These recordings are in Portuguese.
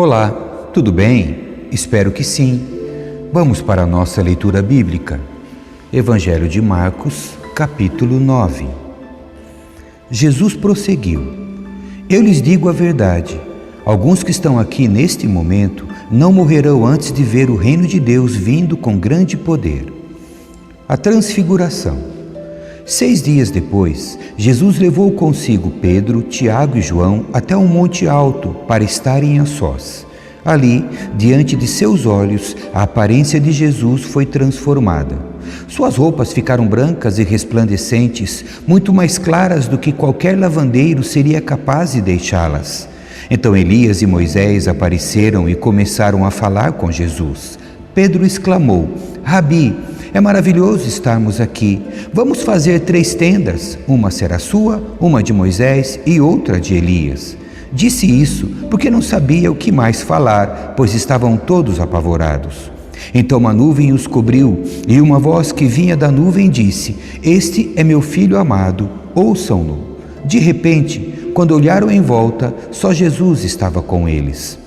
Olá, tudo bem? Espero que sim. Vamos para a nossa leitura bíblica. Evangelho de Marcos, capítulo 9. Jesus prosseguiu: Eu lhes digo a verdade. Alguns que estão aqui neste momento não morrerão antes de ver o reino de Deus vindo com grande poder. A transfiguração. 6 dias depois, Jesus levou consigo Pedro, Tiago e João até um monte alto para estarem a sós. Ali, diante de seus olhos, a aparência de Jesus foi transformada. Suas roupas ficaram brancas e resplandecentes, muito mais claras do que qualquer lavandeiro seria capaz de deixá-las. Então Elias e Moisés apareceram e começaram a falar com Jesus. Pedro exclamou: Rabi, é maravilhoso estarmos aqui. Vamos fazer 3 tendas, uma será sua, uma de Moisés e outra de Elias. Disse isso porque não sabia o que mais falar, pois estavam todos apavorados. Então uma nuvem os cobriu e uma voz que vinha da nuvem disse: Este é meu filho amado, ouçam-no. De repente, quando olharam em volta, só Jesus estava com eles.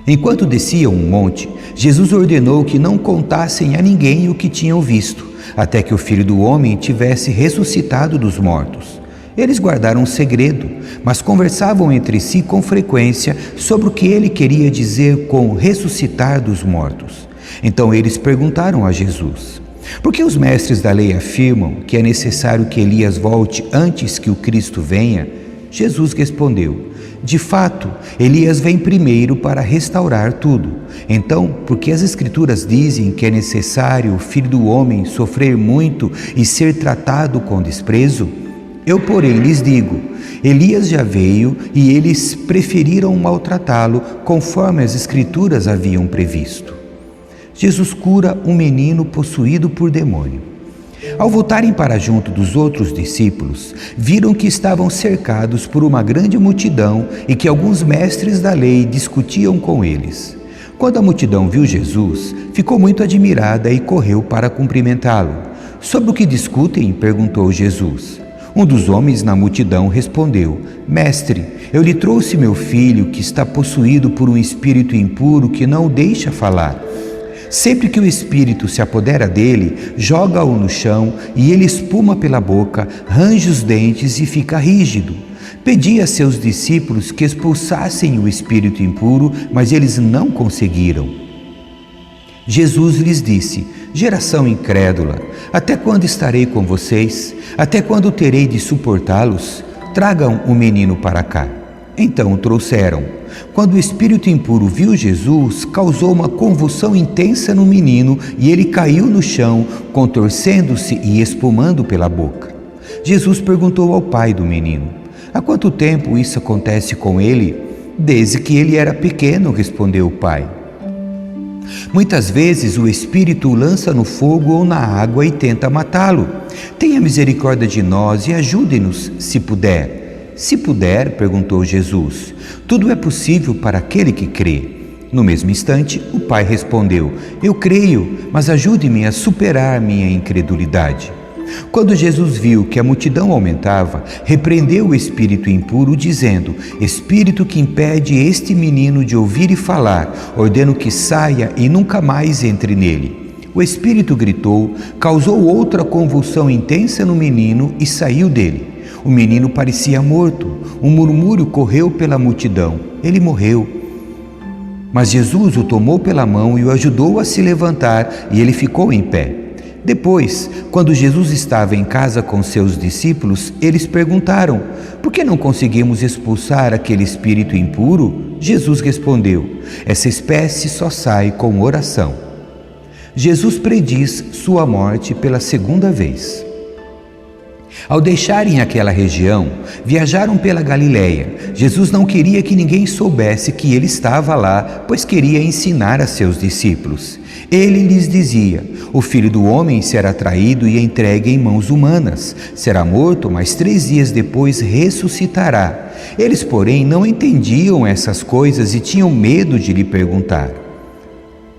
Enquanto desciam um monte, Jesus ordenou que não contassem a ninguém o que tinham visto, até que o Filho do Homem tivesse ressuscitado dos mortos. Eles guardaram um segredo, mas conversavam entre si com frequência sobre o que ele queria dizer com ressuscitar dos mortos. Então eles perguntaram a Jesus: Por que os mestres da lei afirmam que é necessário que Elias volte antes que o Cristo venha? Jesus respondeu: De fato, Elias vem primeiro para restaurar tudo. Então, porque as Escrituras dizem que é necessário o Filho do Homem sofrer muito e ser tratado com desprezo? Eu, porém, lhes digo: Elias já veio e eles preferiram maltratá-lo conforme as Escrituras haviam previsto. Jesus cura um menino possuído por demônio. Ao voltarem para junto dos outros discípulos, viram que estavam cercados por uma grande multidão e que alguns mestres da lei discutiam com eles. Quando a multidão viu Jesus, ficou muito admirada e correu para cumprimentá-lo. Sobre o que discutem? Perguntou Jesus. Um dos homens na multidão respondeu: Mestre, eu lhe trouxe meu filho que está possuído por um espírito impuro que não o deixa falar. Sempre que o espírito se apodera dele, joga-o no chão e ele espuma pela boca, range os dentes e fica rígido. Pedi a seus discípulos que expulsassem o espírito impuro, mas eles não conseguiram. Jesus lhes disse: Geração incrédula, até quando estarei com vocês? Até quando terei de suportá-los? Tragam o menino para cá. Então o trouxeram. Quando o espírito impuro viu Jesus, causou uma convulsão intensa no menino e ele caiu no chão, contorcendo-se e espumando pela boca. Jesus perguntou ao pai do menino: Há quanto tempo isso acontece com ele? Desde que ele era pequeno, respondeu o pai. Muitas vezes o espírito o lança no fogo ou na água e tenta matá-lo. Tenha misericórdia de nós e ajude-nos, se puder. Se puder, perguntou Jesus. Tudo é possível para aquele que crê. No mesmo instante, o pai respondeu: Eu creio, mas ajude-me a superar minha incredulidade. Quando Jesus viu que a multidão aumentava, repreendeu o espírito impuro, dizendo: Espírito que impede este menino de ouvir e falar, ordeno que saia e nunca mais entre nele. O espírito gritou, causou outra convulsão intensa no menino e saiu dele. O menino parecia morto. Um murmúrio correu pela multidão. Ele morreu. Mas Jesus o tomou pela mão e o ajudou a se levantar, e ele ficou em pé. Depois, quando Jesus estava em casa com seus discípulos, eles perguntaram: Por que não conseguimos expulsar aquele espírito impuro? Jesus respondeu: Essa espécie só sai com oração. Jesus prediz sua morte pela 2ª vez. Ao deixarem aquela região, viajaram pela Galileia. Jesus não queria que ninguém soubesse que ele estava lá, pois queria ensinar a seus discípulos. Ele lhes dizia: O Filho do Homem será traído e entregue em mãos humanas. Será morto, mas 3 dias depois ressuscitará. Eles, porém, não entendiam essas coisas e tinham medo de lhe perguntar.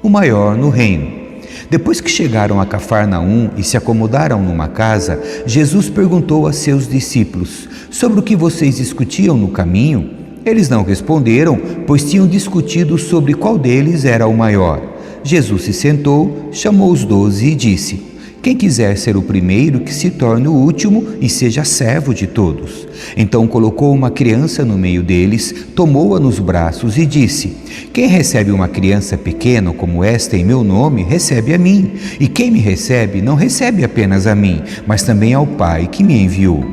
O maior no reino. Depois que chegaram a Cafarnaum e se acomodaram numa casa, Jesus perguntou a seus discípulos: Sobre o que vocês discutiam no caminho? Eles não responderam, pois tinham discutido sobre qual deles era o maior. Jesus se sentou, chamou os 12 e disse: quem quiser ser o primeiro, que se torne o último e seja servo de todos. Então colocou uma criança no meio deles, tomou-a nos braços e disse: quem recebe uma criança pequena como esta em meu nome, recebe a mim. E quem me recebe, não recebe apenas a mim, mas também ao Pai que me enviou.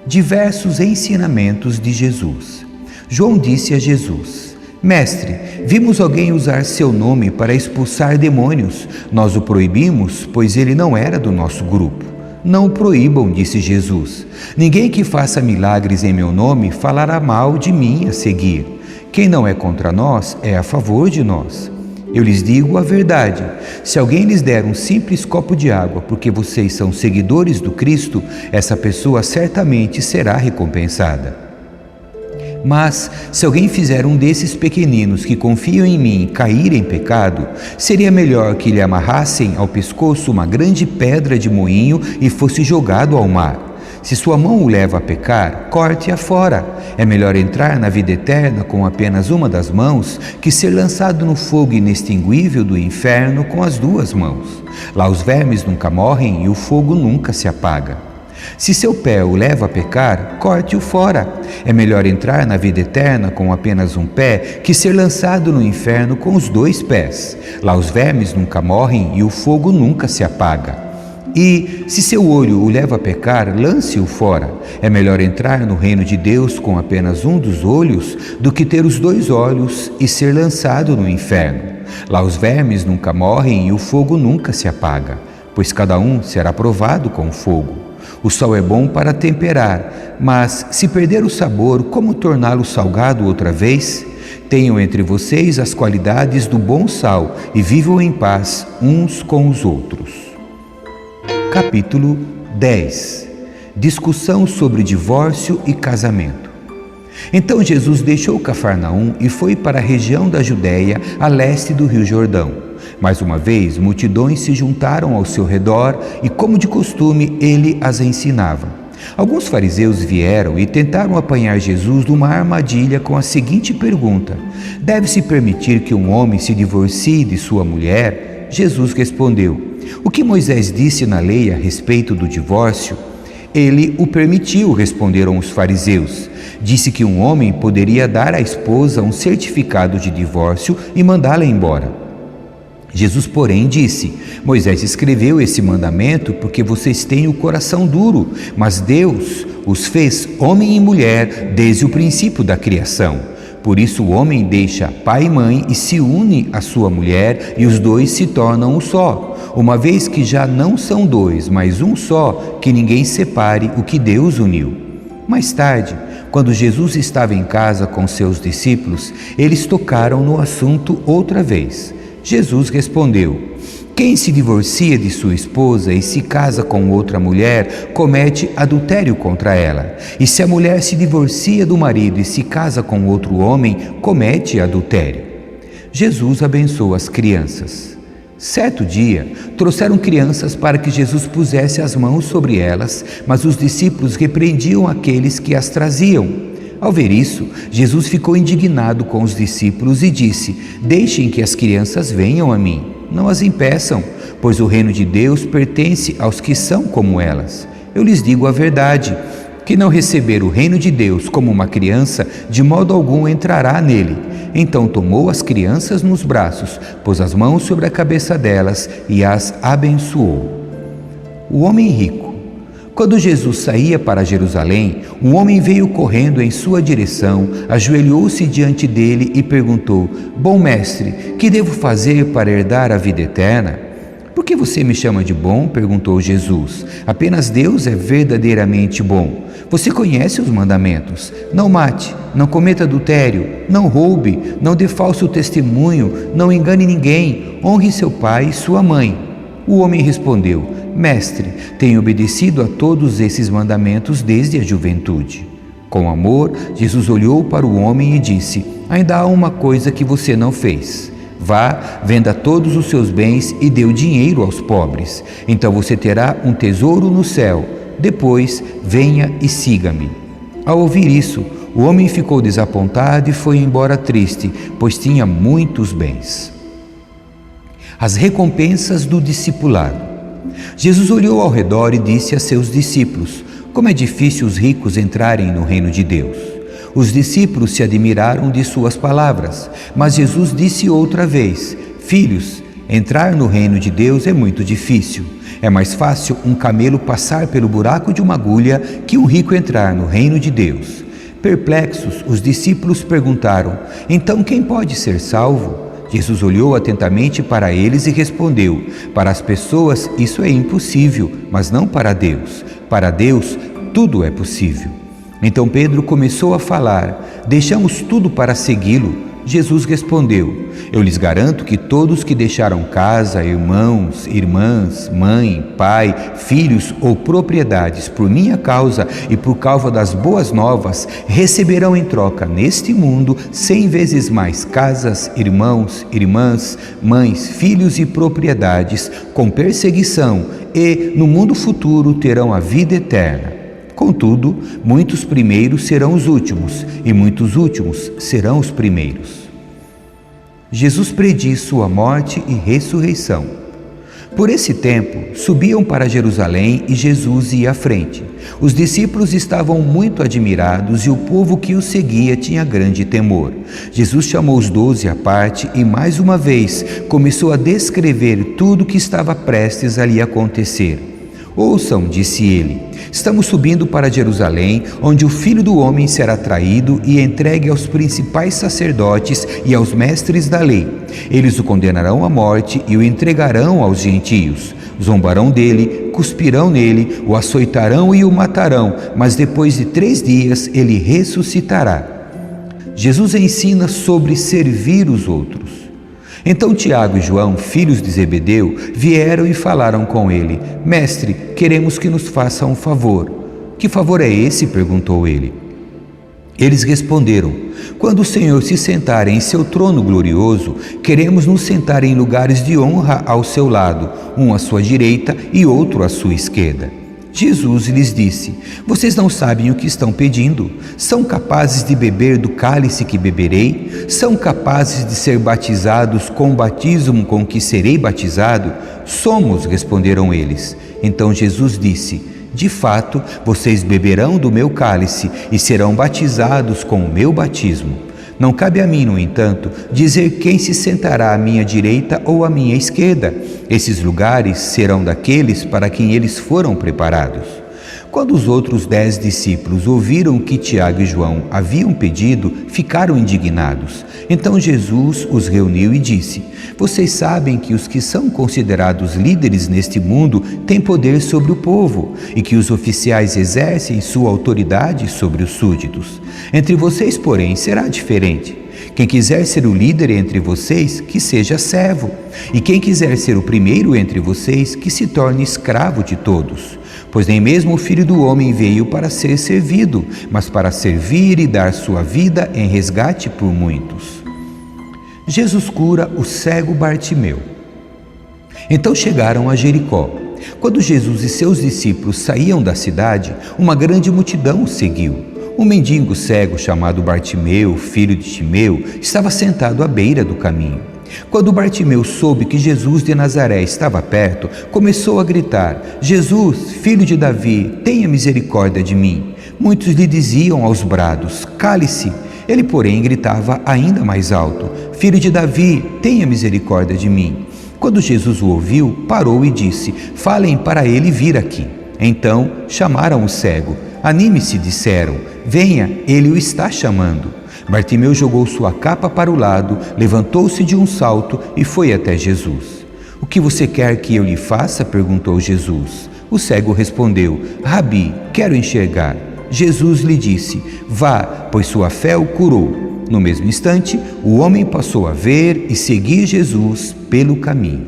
Diversos ensinamentos de Jesus. João disse a Jesus: Mestre, vimos alguém usar seu nome para expulsar demônios. Nós o proibimos, pois ele não era do nosso grupo. Não o proíbam, disse Jesus. Ninguém que faça milagres em meu nome falará mal de mim a seguir. Quem não é contra nós é a favor de nós. Eu lhes digo a verdade: se alguém lhes der um simples copo de água porque vocês são seguidores do Cristo, essa pessoa certamente será recompensada. Mas, se alguém fizer um desses pequeninos que confiam em mim cair em pecado, seria melhor que lhe amarrassem ao pescoço uma grande pedra de moinho e fosse jogado ao mar. Se sua mão o leva a pecar, corte-a fora. É melhor entrar na vida eterna com apenas uma das mãos que ser lançado no fogo inextinguível do inferno com as duas mãos. Lá os vermes nunca morrem e o fogo nunca se apaga. Se seu pé o leva a pecar, corte-o fora. É melhor entrar na vida eterna com apenas um pé que ser lançado no inferno com os 2 pés. Lá os vermes nunca morrem e o fogo nunca se apaga. E, se seu olho o leva a pecar, lance-o fora. É melhor entrar no reino de Deus com apenas um dos olhos do que ter os 2 olhos e ser lançado no inferno. Lá os vermes nunca morrem e o fogo nunca se apaga, pois cada um será provado com fogo. O sal é bom para temperar, mas se perder o sabor, como torná-lo salgado outra vez? Tenham entre vocês as qualidades do bom sal e vivam em paz uns com os outros. Capítulo 10. Discussão sobre divórcio e casamento. Então Jesus deixou Cafarnaum e foi para a região da Judéia, a leste do Rio Jordão. Mais uma vez, multidões se juntaram ao seu redor e, como de costume, ele as ensinava. Alguns fariseus vieram e tentaram apanhar Jesus numa armadilha com a seguinte pergunta: deve-se permitir que um homem se divorcie de sua mulher? Jesus respondeu: o que Moisés disse na lei a respeito do divórcio? Ele o permitiu, responderam os fariseus. Disse que um homem poderia dar à esposa um certificado de divórcio e mandá-la embora. Jesus, porém, disse: Moisés escreveu esse mandamento porque vocês têm o coração duro, mas Deus os fez homem e mulher desde o princípio da criação. Por isso o homem deixa pai e mãe e se une à sua mulher, e os 2 se tornam um só. Uma vez que já não são 2, mas um só, que ninguém separe o que Deus uniu. Mais tarde, quando Jesus estava em casa com seus discípulos, eles tocaram no assunto outra vez. Jesus respondeu: quem se divorcia de sua esposa e se casa com outra mulher, comete adultério contra ela. E se a mulher se divorcia do marido e se casa com outro homem, comete adultério. Jesus abençoa as crianças. Certo dia, trouxeram crianças para que Jesus pusesse as mãos sobre elas, mas os discípulos repreendiam aqueles que as traziam. Ao ver isso, Jesus ficou indignado com os discípulos e disse: deixem que as crianças venham a mim, não as impeçam, pois o reino de Deus pertence aos que são como elas. Eu lhes digo a verdade: que não receber o reino de Deus como uma criança, de modo algum entrará nele. Então tomou as crianças nos braços, pôs as mãos sobre a cabeça delas e as abençoou. O homem rico. Quando Jesus saía para Jerusalém, um homem veio correndo em sua direção, ajoelhou-se diante dele e perguntou: bom mestre, que devo fazer para herdar a vida eterna? Por que você me chama de bom? Perguntou Jesus. Apenas Deus é verdadeiramente bom. Você conhece os mandamentos: não mate, não cometa adultério, não roube, não dê falso testemunho, não engane ninguém, honre seu pai e sua mãe. O homem respondeu: mestre, tenho obedecido a todos esses mandamentos desde a juventude. Com amor, Jesus olhou para o homem e disse: ainda há uma coisa que você não fez. Vá, venda todos os seus bens e dê o dinheiro aos pobres. Então você terá um tesouro no céu. Depois, venha e siga-me. Ao ouvir isso, O homem ficou desapontado e foi embora triste, pois tinha muitos bens. As recompensas do discipulado. Jesus olhou ao redor e disse a seus discípulos: como é difícil os ricos entrarem no reino de Deus. Os discípulos se admiraram de suas palavras, mas Jesus disse outra vez: filhos, entrar no reino de Deus é muito difícil. É mais fácil um camelo passar pelo buraco de uma agulha que um rico entrar no reino de Deus. Perplexos, os discípulos perguntaram: então quem pode ser salvo? Jesus olhou atentamente para eles e respondeu: para as pessoas isso é impossível, mas não para Deus. Para Deus tudo é possível. Então Pedro começou a falar: deixamos tudo para segui-lo. Jesus respondeu: eu lhes garanto que todos que deixaram casa, irmãos, irmãs, mãe, pai, filhos ou propriedades por minha causa e por causa das boas novas, receberão em troca neste mundo 100 vezes mais casas, irmãos, irmãs, mães, filhos e propriedades, com perseguição, e no mundo futuro terão a vida eterna. Contudo, muitos primeiros serão os últimos, e muitos últimos serão os primeiros. Jesus prediz sua morte e ressurreição. Por esse tempo, subiam para Jerusalém e Jesus ia à frente. Os discípulos estavam muito admirados e o povo que o seguia tinha grande temor. Jesus chamou os 12 à parte e, mais uma vez, começou a descrever tudo o que estava prestes a lhe acontecer. Ouçam, disse ele, estamos subindo para Jerusalém, onde o Filho do Homem será traído e entregue aos principais sacerdotes e aos mestres da lei. Eles o condenarão à morte e o entregarão aos gentios. Zombarão dele, cuspirão nele, o açoitarão e o matarão, mas depois de 3 dias ele ressuscitará. Jesus ensina sobre servir os outros. Então Tiago e João, filhos de Zebedeu, vieram e falaram com ele: mestre, queremos que nos faça um favor. Que favor é esse? Perguntou ele. Eles responderam: quando o Senhor se sentar em seu trono glorioso, queremos nos sentar em lugares de honra ao seu lado, um à sua direita e outro à sua esquerda. Jesus lhes disse: vocês não sabem o que estão pedindo? São capazes de beber do cálice que beberei? São capazes de ser batizados com o batismo com que serei batizado? Somos, responderam eles. Então Jesus disse: de fato, vocês beberão do meu cálice e serão batizados com o meu batismo. Não cabe a mim, no entanto, dizer quem se sentará à minha direita ou à minha esquerda. Esses lugares serão daqueles para quem eles foram preparados. Quando os outros 10 discípulos ouviram o que Tiago e João haviam pedido, ficaram indignados. Então Jesus os reuniu e disse: vocês sabem que os que são considerados líderes neste mundo têm poder sobre o povo e que os oficiais exercem sua autoridade sobre os súditos. Entre vocês, porém, será diferente. Quem quiser ser o líder entre vocês, que seja servo. E quem quiser ser o primeiro entre vocês, que se torne escravo de todos. Pois nem mesmo o Filho do Homem veio para ser servido, mas para servir e dar sua vida em resgate por muitos. Jesus cura o cego Bartimeu. Então chegaram a Jericó. Quando Jesus e seus discípulos saíam da cidade, uma grande multidão o seguiu. Um mendigo cego chamado Bartimeu, filho de Timeu, estava sentado à beira do caminho. Quando Bartimeu soube que Jesus de Nazaré estava perto, começou a gritar: Jesus, filho de Davi, tenha misericórdia de mim. Muitos lhe diziam aos brados: cale-se. Ele, porém, gritava ainda mais alto: Filho de Davi, tenha misericórdia de mim. Quando Jesus o ouviu, parou e disse: falem para ele vir aqui. Então chamaram o cego. Anime-se, disseram, venha, ele o está chamando. Bartimeu jogou sua capa para o lado, levantou-se de um salto e foi até Jesus. O que você quer que eu lhe faça? Perguntou Jesus. O cego respondeu: Rabi, quero enxergar. Jesus lhe disse: vá, pois sua fé o curou. No mesmo instante, o homem passou a ver e seguir Jesus pelo caminho.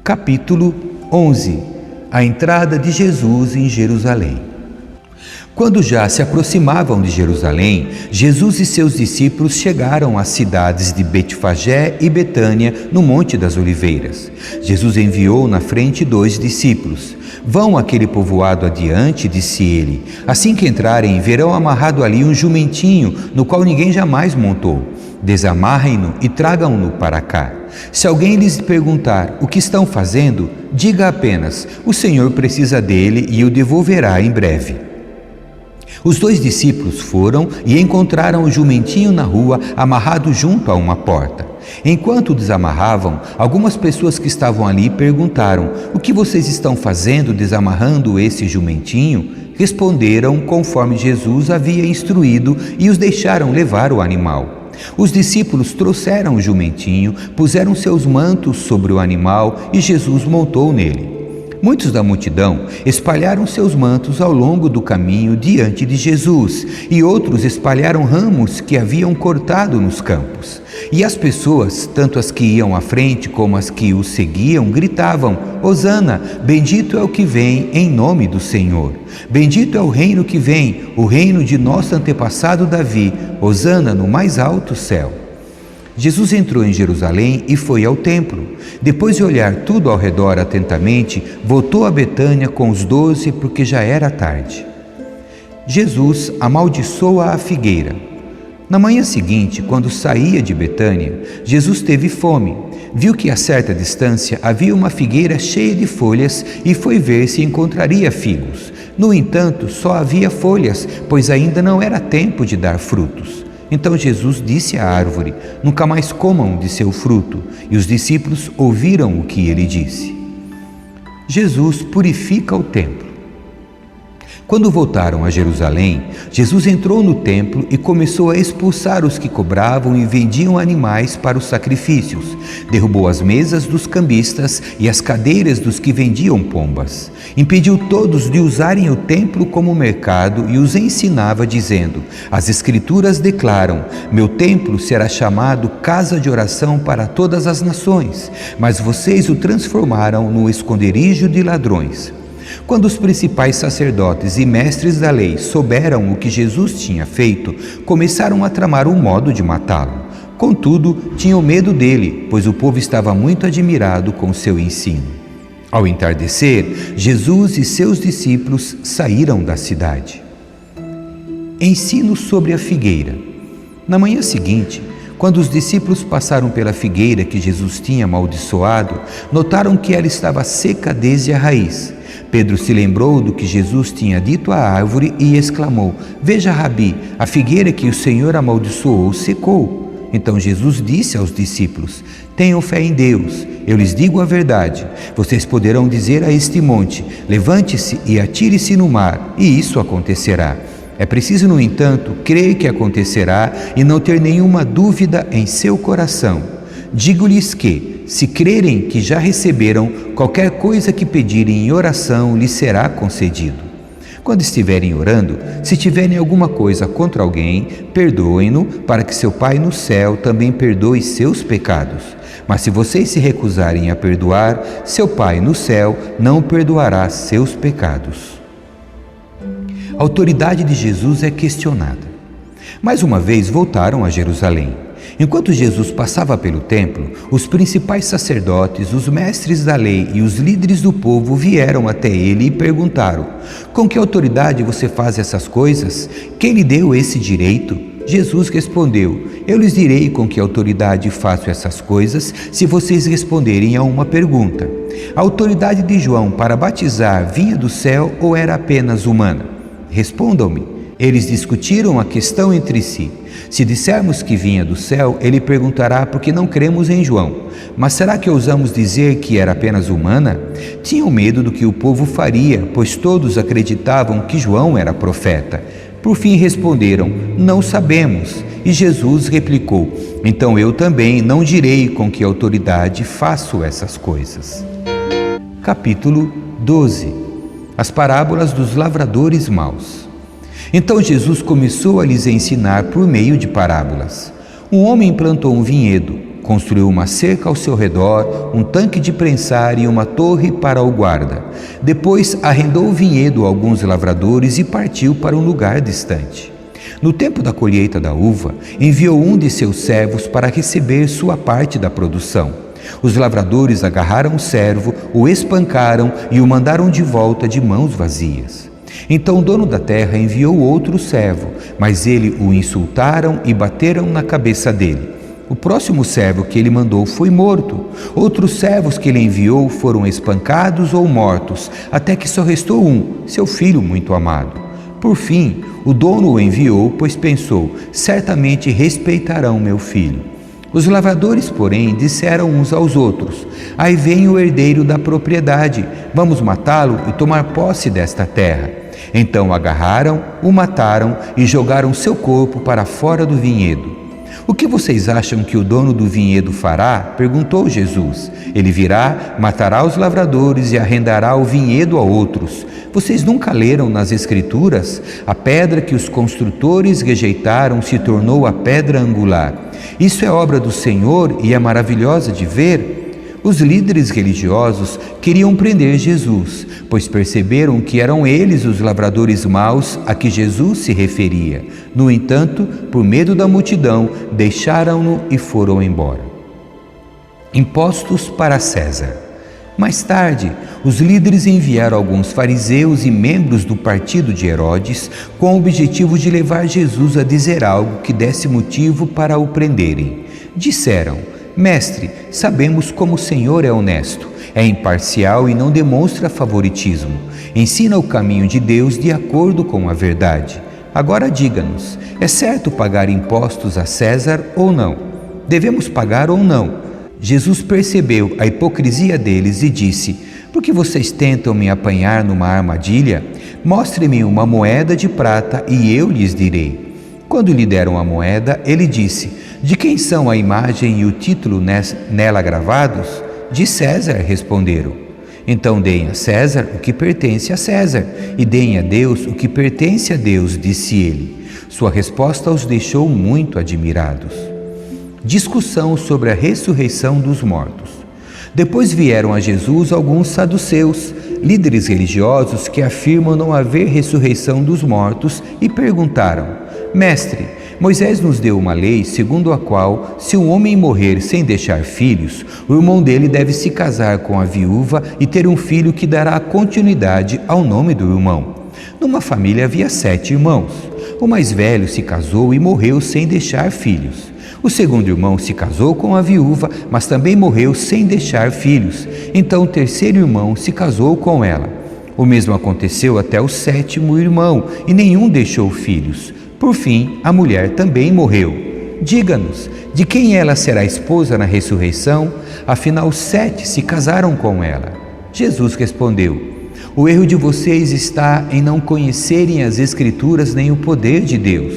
Capítulo 11. A entrada de Jesus em Jerusalém. Quando já se aproximavam de Jerusalém, Jesus e seus discípulos chegaram às cidades de Betfagé e Betânia, no Monte das Oliveiras. Jesus enviou na frente 2 discípulos. Vão àquele povoado adiante, disse ele. Assim que entrarem, verão amarrado ali um jumentinho, no qual ninguém jamais montou. Desamarrem-no e tragam-no para cá. Se alguém lhes perguntar o que estão fazendo, diga apenas: o Senhor precisa dele e o devolverá em breve. Os 2 discípulos foram e encontraram o jumentinho na rua, amarrado junto a uma porta. Enquanto o desamarravam, algumas pessoas que estavam ali perguntaram: o que vocês estão fazendo desamarrando esse jumentinho? Responderam conforme Jesus havia instruído e os deixaram levar o animal. Os discípulos trouxeram o jumentinho, puseram seus mantos sobre o animal e Jesus montou nele. Muitos da multidão espalharam seus mantos ao longo do caminho diante de Jesus, e outros espalharam ramos que haviam cortado nos campos. E as pessoas, tanto as que iam à frente como as que o seguiam, gritavam: Hosana, bendito é o que vem em nome do Senhor. Bendito é o reino que vem, o reino de nosso antepassado Davi. Hosana no mais alto céu. Jesus entrou em Jerusalém e foi ao templo. Depois de olhar tudo ao redor atentamente, voltou a Betânia com os 12, porque já era tarde. Jesus amaldiçoa a figueira. Na manhã seguinte, quando saía de Betânia, Jesus teve fome. Viu que a certa distância havia uma figueira cheia de folhas e foi ver se encontraria figos. No entanto, só havia folhas, pois ainda não era tempo de dar frutos. Então Jesus disse à árvore: nunca mais comam de seu fruto. E os discípulos ouviram o que ele disse. Jesus purifica o templo. Quando voltaram a Jerusalém, Jesus entrou no templo e começou a expulsar os que cobravam e vendiam animais para os sacrifícios. Derrubou as mesas dos cambistas e as cadeiras dos que vendiam pombas. Impediu todos de usarem o templo como mercado e os ensinava, dizendo: as Escrituras declaram: meu templo será chamado casa de oração para todas as nações, mas vocês o transformaram no esconderijo de ladrões. Quando os principais sacerdotes e mestres da lei souberam o que Jesus tinha feito, começaram a tramar um modo de matá-lo. Contudo, tinham medo dele, pois o povo estava muito admirado com seu ensino. Ao entardecer, Jesus e seus discípulos saíram da cidade. Ensino sobre a figueira. Na manhã seguinte, quando os discípulos passaram pela figueira que Jesus tinha amaldiçoado, notaram que ela estava seca desde a raiz. Pedro se lembrou do que Jesus tinha dito à árvore e exclamou: veja, Rabi, a figueira que o Senhor amaldiçoou secou. Então Jesus disse aos discípulos: tenham fé em Deus. Eu lhes digo a verdade. Vocês poderão dizer a este monte: levante-se e atire-se no mar, e isso acontecerá. É preciso, no entanto, crer que acontecerá e não ter nenhuma dúvida em seu coração. Digo-lhes que, se crerem que já receberam, qualquer coisa que pedirem em oração lhes será concedido. Quando estiverem orando, se tiverem alguma coisa contra alguém, perdoem-no, para que seu Pai no céu também perdoe seus pecados. Mas se vocês se recusarem a perdoar, seu Pai no céu não perdoará seus pecados. A autoridade de Jesus é questionada. Mais uma vez voltaram a Jerusalém. Enquanto Jesus passava pelo templo, os principais sacerdotes, os mestres da lei e os líderes do povo vieram até ele e perguntaram: com que autoridade você faz essas coisas? Quem lhe deu esse direito? Jesus respondeu: eu lhes direi com que autoridade faço essas coisas, se vocês responderem a uma pergunta. A autoridade de João para batizar vinha do céu ou era apenas humana? Respondam-me. Eles discutiram a questão entre si. Se dissermos que vinha do céu, ele perguntará por que não cremos em João. Mas será que ousamos dizer que era apenas humana? Tinham medo do que o povo faria, pois todos acreditavam que João era profeta. Por fim responderam: não sabemos. E Jesus replicou: então eu também não direi com que autoridade faço essas coisas. Capítulo 12. As parábolas dos lavradores maus. Então Jesus começou a lhes ensinar por meio de parábolas. Um homem plantou um vinhedo, Construiu uma cerca ao seu redor, um tanque de prensar e uma torre para o guarda. Depois arrendou o vinhedo a alguns lavradores e partiu para um lugar distante. No tempo da colheita da uva, enviou um de seus servos para receber sua parte da produção. Os lavradores agarraram o servo, o espancaram e o mandaram de volta de mãos vazias. Então o dono da terra enviou outro servo, mas ele o insultaram e bateram na cabeça dele. O próximo servo que ele mandou foi morto. Outros servos que ele enviou foram espancados ou mortos, até que só restou um, seu filho muito amado. Por fim, o dono o enviou, pois pensou: certamente respeitarão meu filho. Os lavradores, porém, disseram uns aos outros: aí vem o herdeiro da propriedade, vamos matá-lo e tomar posse desta terra. Então agarraram, o mataram e jogaram seu corpo para fora do vinhedo. O que vocês acham que o dono do vinhedo fará? Perguntou Jesus. Ele virá, matará os lavradores e arrendará o vinhedo a outros. Vocês nunca leram nas Escrituras? A pedra que os construtores rejeitaram se tornou a pedra angular. Isso é obra do Senhor e é maravilhosa de ver. Os líderes religiosos queriam prender Jesus, pois perceberam que eram eles os lavradores maus a que Jesus se referia. No entanto, por medo da multidão, deixaram-no e foram embora. Impostos para César. Mais tarde, os líderes enviaram alguns fariseus e membros do partido de Herodes com o objetivo de levar Jesus a dizer algo que desse motivo para o prenderem. Disseram: Mestre, sabemos como o Senhor é honesto, é imparcial e não demonstra favoritismo. Ensina o caminho de Deus de acordo com a verdade. Agora diga-nos, é certo pagar impostos a César ou não? Devemos pagar ou não? Jesus percebeu a hipocrisia deles e disse: por que vocês tentam me apanhar numa armadilha? Mostre-me uma moeda de prata e eu lhes direi. Quando lhe deram a moeda, ele disse: de quem são a imagem e o título nela gravados? De César, responderam. Então deem a César o que pertence a César, e deem a Deus o que pertence a Deus, disse ele. Sua resposta os deixou muito admirados. Discussão sobre a ressurreição dos mortos. Depois vieram a Jesus alguns saduceus, líderes religiosos que afirmam não haver ressurreição dos mortos, e perguntaram: Mestre, Moisés nos deu uma lei segundo a qual, se um homem morrer sem deixar filhos, o irmão dele deve se casar com a viúva e ter um filho que dará continuidade ao nome do irmão. Numa família havia 7 irmãos. O mais velho se casou e morreu sem deixar filhos. O segundo irmão se casou com a viúva, mas também morreu sem deixar filhos. Então o terceiro irmão se casou com ela. O mesmo aconteceu até o 7º irmão, e nenhum deixou filhos. Por fim, a mulher também morreu. Diga-nos, de quem ela será esposa na ressurreição? Afinal, 7 se casaram com ela. Jesus respondeu: o erro de vocês está em não conhecerem as Escrituras nem o poder de Deus.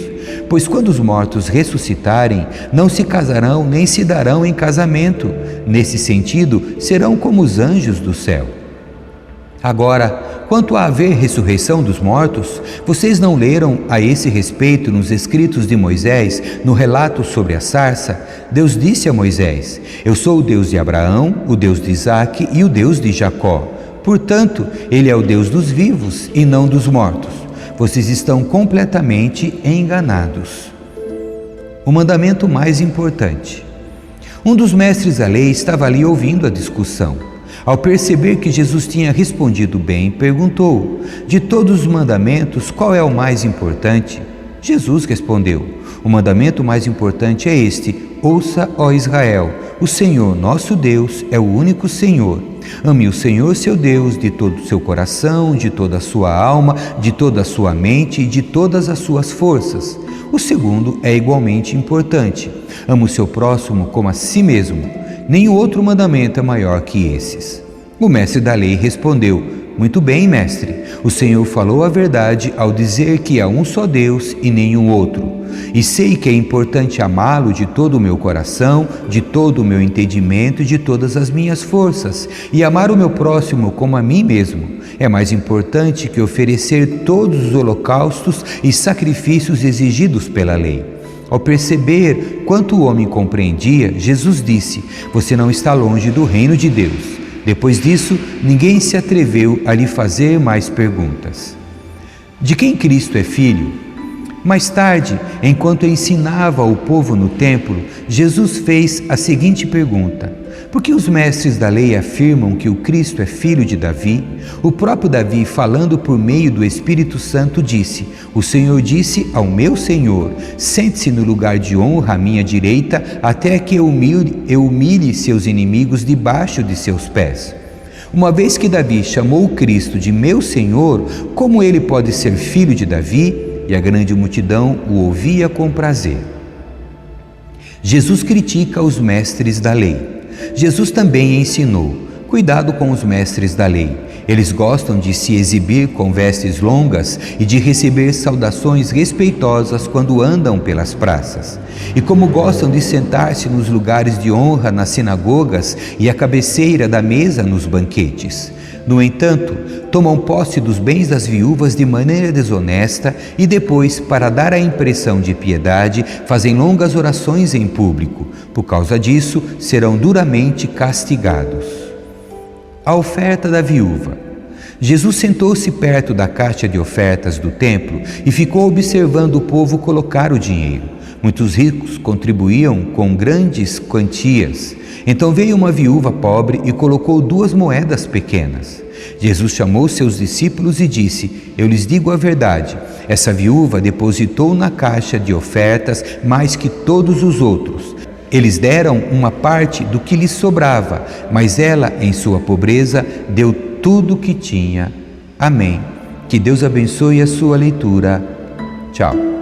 Pois quando os mortos ressuscitarem, não se casarão nem se darão em casamento. Nesse sentido, serão como os anjos do céu. Agora, quanto a haver ressurreição dos mortos, vocês não leram a esse respeito nos escritos de Moisés, no relato sobre a sarça? Deus disse a Moisés: eu sou o Deus de Abraão, o Deus de Isaque e o Deus de Jacó. Portanto, ele é o Deus dos vivos e não dos mortos. Vocês estão completamente enganados. O mandamento mais importante. Um dos mestres da lei estava ali ouvindo a discussão. Ao perceber que Jesus tinha respondido bem, perguntou: de todos os mandamentos, qual é o mais importante? Jesus respondeu: o mandamento mais importante é este: ouça, ó Israel, o Senhor nosso Deus é o único Senhor. Ame o Senhor seu Deus de todo o seu coração, de toda a sua alma, de toda a sua mente e de todas as suas forças. O segundo é igualmente importante: ama o seu próximo como a si mesmo. Nenhum outro mandamento é maior que esses. O mestre da lei respondeu: muito bem, mestre, o Senhor falou a verdade ao dizer que há um só Deus e nenhum outro. E sei que é importante amá-lo de todo o meu coração, de todo o meu entendimento e de todas as minhas forças, e amar o meu próximo como a mim mesmo. É mais importante que oferecer todos os holocaustos e sacrifícios exigidos pela lei. Ao perceber quanto o homem compreendia, Jesus disse: "Você não está longe do reino de Deus." Depois disso, ninguém se atreveu a lhe fazer mais perguntas. De quem Cristo é filho? Mais tarde, enquanto ensinava o povo no templo, Jesus fez a seguinte pergunta: por que os mestres da lei afirmam que o Cristo é filho de Davi? O próprio Davi, falando por meio do Espírito Santo, disse: "O Senhor disse ao meu Senhor: sente-se no lugar de honra à minha direita, até que eu humilhe seus inimigos debaixo de seus pés." Uma vez que Davi chamou o Cristo de meu Senhor, como ele pode ser filho de Davi? E a grande multidão o ouvia com prazer. Jesus critica os mestres da lei. Jesus também ensinou: cuidado com os mestres da lei. Eles gostam de se exibir com vestes longas e de receber saudações respeitosas quando andam pelas praças. E como gostam de sentar-se nos lugares de honra nas sinagogas e à cabeceira da mesa nos banquetes. No entanto, tomam posse dos bens das viúvas de maneira desonesta e depois, para dar a impressão de piedade, fazem longas orações em público. Por causa disso, serão duramente castigados. A oferta da viúva. Jesus sentou-se perto da caixa de ofertas do templo e ficou observando o povo colocar o dinheiro. Muitos ricos contribuíam com grandes quantias. Então veio uma viúva pobre e colocou 2 moedas pequenas. Jesus chamou seus discípulos e disse: "Eu lhes digo a verdade, essa viúva depositou na caixa de ofertas mais que todos os outros. Eles deram uma parte do que lhes sobrava, mas ela, em sua pobreza, deu tudo o que tinha." Amém. Que Deus abençoe a sua leitura. Tchau.